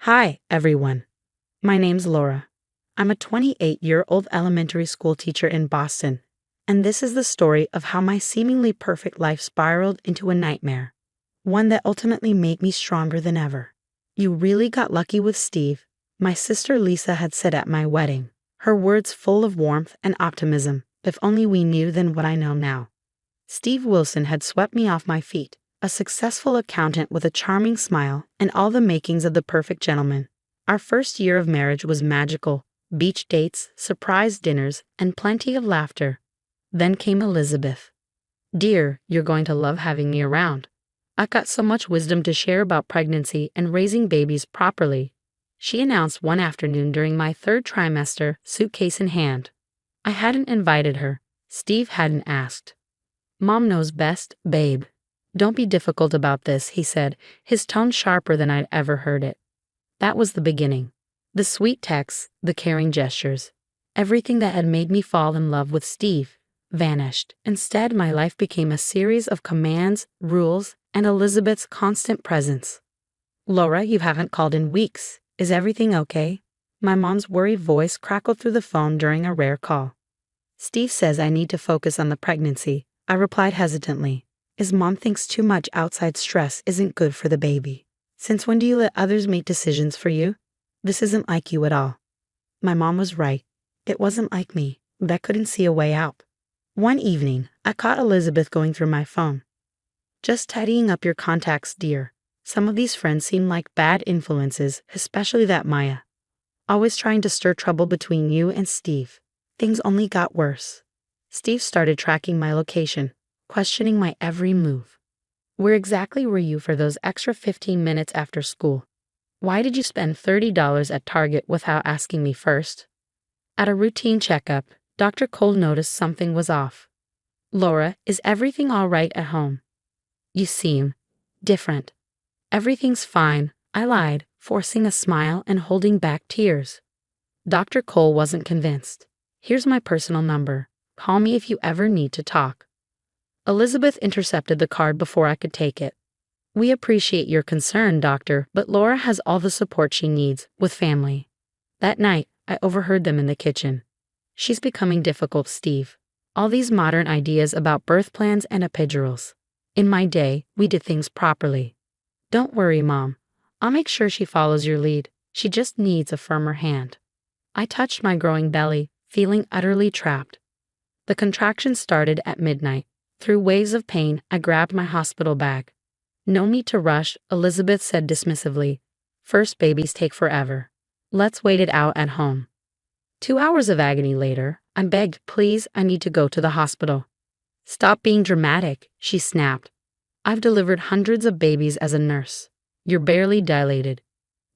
Hi, everyone. My name's Laura. I'm a 28-year-old elementary school teacher in Boston, and this is the story of how my seemingly perfect life spiraled into a nightmare, one that ultimately made me stronger than ever. "You really got lucky with Steve," my sister Lisa had said at my wedding, her words full of warmth and optimism. If only we knew then what I know now. Steve Wilson had swept me off my feet, a successful accountant with a charming smile and all the makings of the perfect gentleman. Our first year of marriage was magical: beach dates, surprise dinners, and plenty of laughter. Then came Elizabeth. "Dear, you're going to love having me around. I've got so much wisdom to share about pregnancy and raising babies properly," she announced one afternoon during my third trimester, suitcase in hand. I hadn't invited her. Steve hadn't asked. "Mom knows best, babe. Don't be difficult about this," he said, his tone sharper than I'd ever heard it. That was the beginning. The sweet texts, the caring gestures, everything that had made me fall in love with Steve vanished. Instead, my life became a series of commands, rules, and Elizabeth's constant presence. "Laura, you haven't called in weeks. Is everything okay?" My mom's worried voice crackled through the phone during a rare call. "Steve says I need to focus on the pregnancy," I replied hesitantly. "His mom thinks too much outside stress isn't good for the baby. Since when do you let others make decisions for you? This isn't like you at all." My mom was right. It wasn't like me, but I couldn't see a way out. One evening, I caught Elizabeth going through my phone. "Just tidying up your contacts, dear. Some of these friends seem like bad influences, especially that Maya. Always trying to stir trouble between you and Steve. Things only got worse." Steve started tracking my location, questioning my every move. "Where exactly were you for those extra 15 minutes after school? Why did you spend $30 at Target without asking me first?" At a routine checkup, Dr. Cole noticed something was off. "Laura, is everything all right at home? You seem different." "Everything's fine," I lied, forcing a smile and holding back tears. Dr. Cole wasn't convinced. "Here's my personal number. Call me if you ever need to talk." Elizabeth intercepted the card before I could take it. "We appreciate your concern, doctor, but Laura has all the support she needs, with family." That night, I overheard them in the kitchen. "She's becoming difficult, Steve. All these modern ideas about birth plans and epidurals. In my day, we did things properly." "Don't worry, Mom. I'll make sure she follows your lead. She just needs a firmer hand." I touched my growing belly, feeling utterly trapped. The contractions started at midnight. Through waves of pain, I grabbed my hospital bag. "No need to rush," Elizabeth said dismissively. "First babies take forever. Let's wait it out at home." 2 hours of agony later, I begged, "Please, I need to go to the hospital." "Stop being dramatic," she snapped. "I've delivered hundreds of babies as a nurse. You're barely dilated."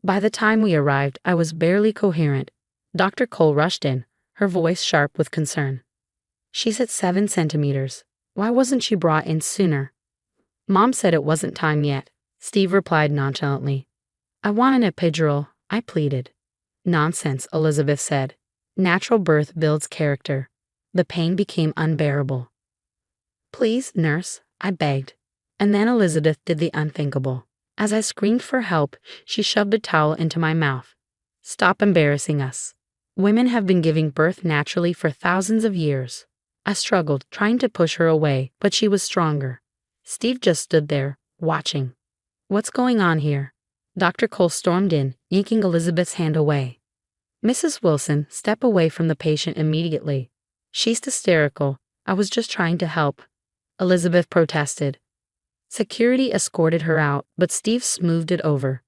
By the time we arrived, I was barely coherent. Dr. Cole rushed in, her voice sharp with concern. "She's at 7 centimeters. Why wasn't she brought in sooner?" "Mom said it wasn't time yet," Steve replied nonchalantly. "I want an epidural," I pleaded. "Nonsense," Elizabeth said. "Natural birth builds character." The pain became unbearable. "Please, nurse," I begged. And then Elizabeth did the unthinkable. As I screamed for help, she shoved a towel into my mouth. "Stop embarrassing us. Women have been giving birth naturally for thousands of years." I struggled, trying to push her away, but she was stronger. Steve just stood there, watching. "What's going on here?" Dr. Cole stormed in, yanking Elizabeth's hand away. "Mrs. Wilson, step away from the patient immediately. She's hysterical. I was just trying to help," Elizabeth protested. Security escorted her out, but Steve smoothed it over,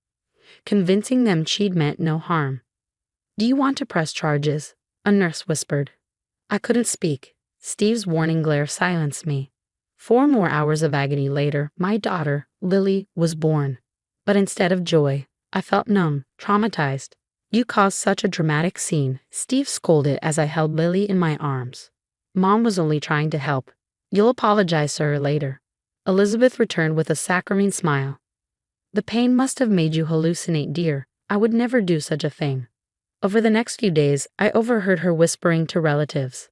convincing them she'd meant no harm. "Do you want to press charges?" a nurse whispered. I couldn't speak. Steve's warning glare silenced me. 4 more hours of agony later, my daughter, Lily, was born. But instead of joy, I felt numb, traumatized. "You caused such a dramatic scene," Steve scolded as I held Lily in my arms. "Mom was only trying to help. You'll apologize to her later." Elizabeth returned with a saccharine smile. "The pain must have made you hallucinate, dear. I would never do such a thing." Over the next few days, I overheard her whispering to relatives.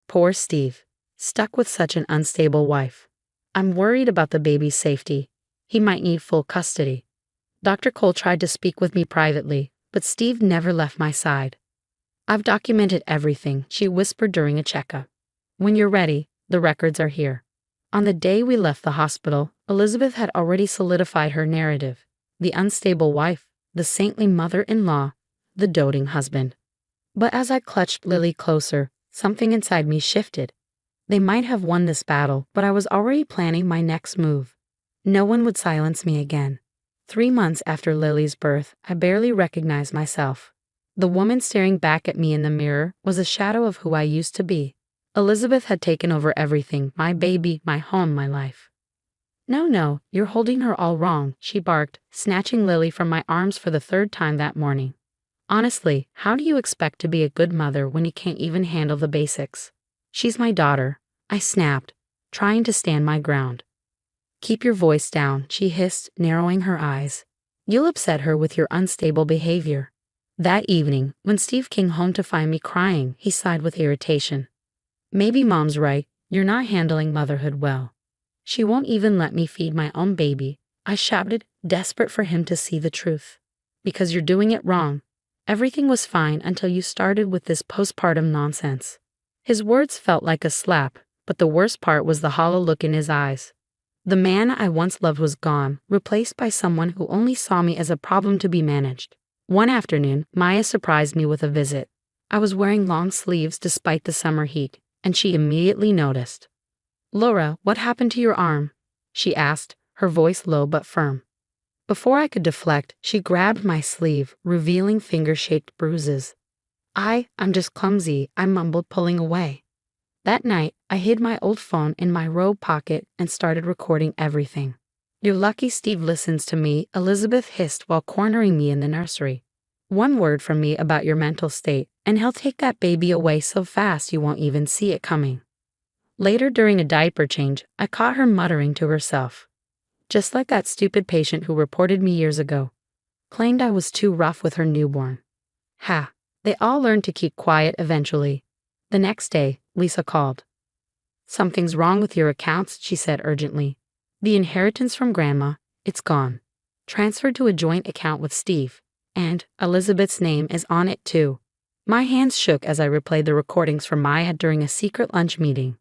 "Poor Steve, stuck with such an unstable wife. I'm worried about the baby's safety. He might need full custody." Dr. Cole tried to speak with me privately, but Steve never left my side. I've documented everything, she whispered during a checkup. When you're ready, the records are here. On the day we left the hospital, Elizabeth had already solidified her narrative. The unstable wife, the saintly mother-in-law, the doting husband. But as I clutched Lily closer, something inside me shifted. They might have won this battle, but I was already planning my next move. No one would silence me again. 3 months after Lily's birth, I barely recognized myself. The woman staring back at me in the mirror was a shadow of who I used to be. Elizabeth had taken over everything, my baby, my home, my life. No, you're holding her all wrong, she barked, snatching Lily from my arms for the 3rd time that morning. Honestly, how do you expect to be a good mother when you can't even handle the basics? She's my daughter, I snapped, trying to stand my ground. Keep your voice down, she hissed, narrowing her eyes. You'll upset her with your unstable behavior. That evening, when Steve came home to find me crying, he sighed with irritation. Maybe Mom's right, you're not handling motherhood well. She won't even let me feed my own baby, I shouted, desperate for him to see the truth. Because you're doing it wrong. Everything was fine until you started with this postpartum nonsense. His words felt like a slap, but the worst part was the hollow look in his eyes. The man I once loved was gone, replaced by someone who only saw me as a problem to be managed. One afternoon, Maya surprised me with a visit. I was wearing long sleeves despite the summer heat, and she immediately noticed. Laura, what happened to your arm? She asked, her voice low but firm. Before I could deflect, she grabbed my sleeve, revealing finger-shaped bruises. I'm just clumsy, I mumbled, pulling away. That night, I hid my old phone in my robe pocket and started recording everything. You're lucky Steve listens to me, Elizabeth hissed while cornering me in the nursery. One word from me about your mental state, and he'll take that baby away so fast you won't even see it coming. Later during a diaper change, I caught her muttering to herself. Just like that stupid patient who reported me years ago. Claimed I was too rough with her newborn. Ha, they all learned to keep quiet eventually. The next day, Lisa called. Something's wrong with your accounts, she said urgently. The inheritance from Grandma, it's gone. Transferred to a joint account with Steve. And Elizabeth's name is on it too. My hands shook as I replayed the recordings from Maya during a secret lunch meeting.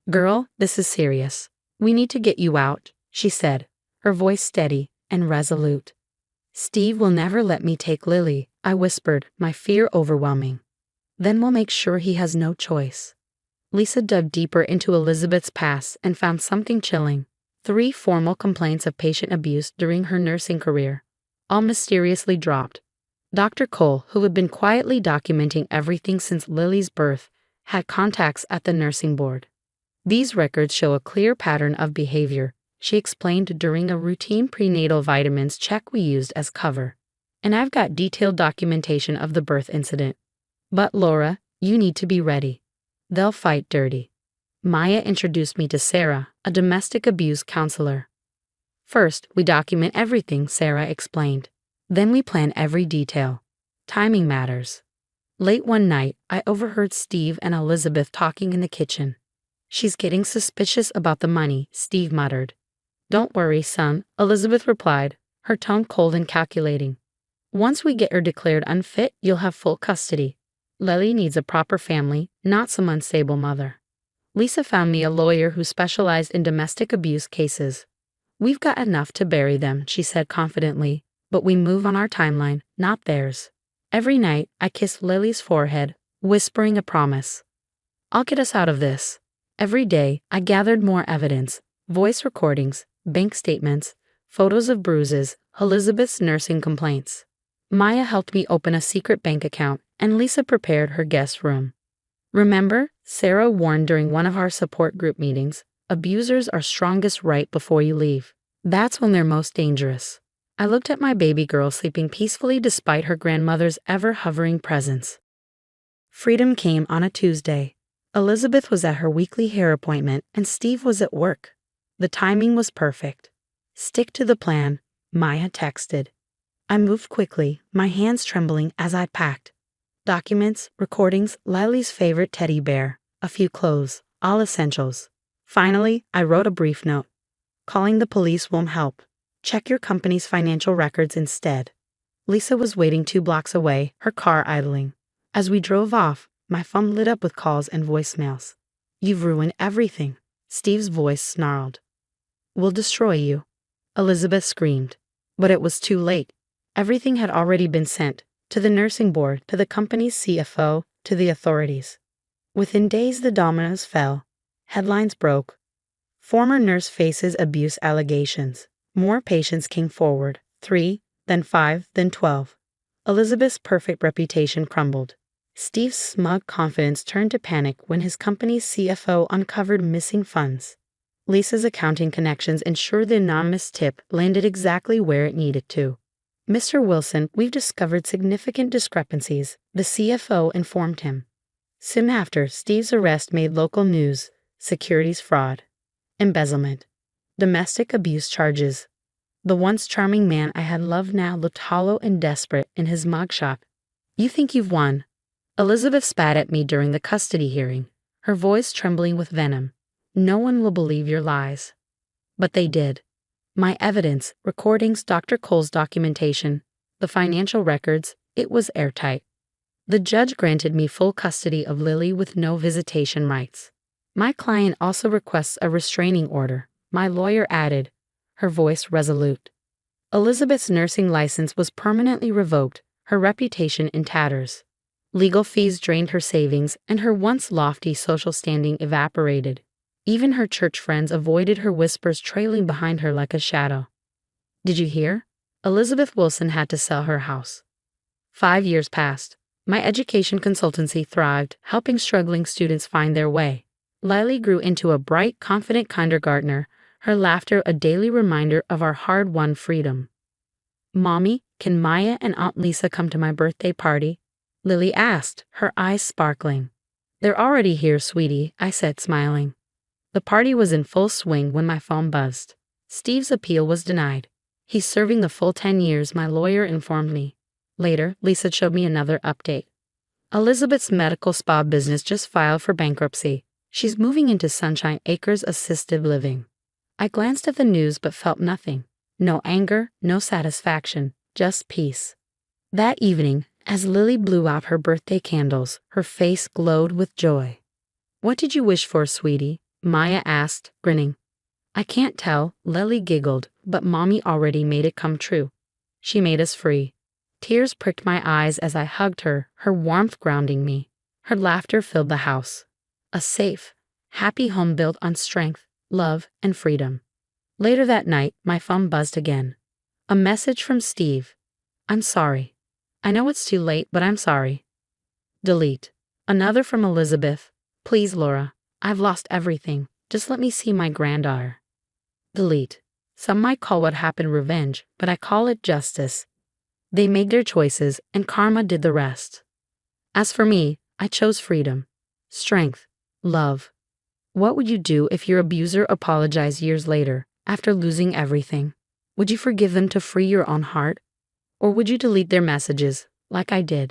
Girl, this is serious. We need to get you out, she said, her voice steady and resolute. Steve will never let me take Lily, I whispered, my fear overwhelming. Then we'll make sure he has no choice. Lisa dug deeper into Elizabeth's past and found something chilling. 3 formal complaints of patient abuse during her nursing career, all mysteriously dropped. Dr. Cole, who had been quietly documenting everything since Lily's birth, had contacts at the nursing board. These records show a clear pattern of behavior, she explained during a routine prenatal vitamins check we used as cover. And I've got detailed documentation of the birth incident. But Laura, you need to be ready. They'll fight dirty. Maya introduced me to Sarah, a domestic abuse counselor. First, we document everything, Sarah explained. Then we plan every detail. Timing matters. Late one night, I overheard Steve and Elizabeth talking in the kitchen. She's getting suspicious about the money, Steve muttered. Don't worry, son, Elizabeth replied, her tone cold and calculating. Once we get her declared unfit, you'll have full custody. Lily needs a proper family, not some unstable mother. Lisa found me a lawyer who specialized in domestic abuse cases. We've got enough to bury them, she said confidently, but we move on our timeline, not theirs. Every night, I kissed Lily's forehead, whispering a promise. I'll get us out of this. Every day, I gathered more evidence, voice recordings, bank statements, photos of bruises, Elizabeth's nursing complaints. Maya helped me open a secret bank account, and Lisa prepared her guest room. Remember, Sarah warned during one of our support group meetings, abusers are strongest right before you leave. That's when they're most dangerous. I looked at my baby girl sleeping peacefully despite her grandmother's ever-hovering presence. Freedom came on a Tuesday. Elizabeth was at her weekly hair appointment and Steve was at work. The timing was perfect. Stick to the plan, Maya texted. I moved quickly, my hands trembling as I packed. Documents, recordings, Lily's favorite teddy bear, a few clothes, all essentials. Finally, I wrote a brief note. Calling the police won't help. Check your company's financial records instead. Lisa was waiting 2 blocks away, her car idling. As we drove off, my phone lit up with calls and voicemails. You've ruined everything, Steve's voice snarled. We'll destroy you, Elizabeth screamed. But it was too late. Everything had already been sent, to the nursing board, to the company's CFO, to the authorities. Within days the dominoes fell. Headlines broke. Former nurse faces abuse allegations. More patients came forward, 3, then 5, then 12. Elizabeth's perfect reputation crumbled. Steve's smug confidence turned to panic when his company's CFO uncovered missing funds. Lisa's accounting connections ensured the anonymous tip landed exactly where it needed to. Mr. Wilson, we've discovered significant discrepancies, the CFO informed him. Soon after, Steve's arrest made local news: securities fraud, embezzlement, domestic abuse charges. The once charming man I had loved now looked hollow and desperate in his mugshot. You think you've won? Elizabeth spat at me during the custody hearing, her voice trembling with venom. No one will believe your lies. But they did. My evidence, recordings, Dr. Cole's documentation, the financial records, it was airtight. The judge granted me full custody of Lily with no visitation rights. My client also requests a restraining order, my lawyer added, her voice resolute. Elizabeth's nursing license was permanently revoked, her reputation in tatters. Legal fees drained her savings, and her once lofty social standing evaporated. Even her church friends avoided her, whispers trailing behind her like a shadow. Did you hear? Elizabeth Wilson had to sell her house. 5 years passed. My education consultancy thrived, helping struggling students find their way. Lily grew into a bright, confident kindergartner, her laughter a daily reminder of our hard-won freedom. Mommy, can Maya and Aunt Lisa come to my birthday party? Lily asked, her eyes sparkling. They're already here, sweetie, I said, smiling. The party was in full swing when my phone buzzed. Steve's appeal was denied. He's serving the full 10 years, my lawyer informed me. Later, Lisa showed me another update. Elizabeth's medical spa business just filed for bankruptcy. She's moving into Sunshine Acres Assisted Living. I glanced at the news but felt nothing. No anger, no satisfaction, just peace. That evening, as Lily blew out her birthday candles, her face glowed with joy. What did you wish for, sweetie? Maya asked, grinning. I can't tell, Lily giggled, but Mommy already made it come true. She made us free. Tears pricked my eyes as I hugged her, her warmth grounding me. Her laughter filled the house. A safe, happy home built on strength, love, and freedom. Later that night, my phone buzzed again. A message from Steve. I'm sorry. I know it's too late, but I'm sorry. Delete. Another from Elizabeth. Please, Laura. I've lost everything. Just let me see my granddaughter. Delete. Some might call what happened revenge, but I call it justice. They made their choices, and karma did the rest. As for me, I chose freedom, strength, love. What would you do if your abuser apologized years later, after losing everything? Would you forgive them to free your own heart? Or would you delete their messages, like I did?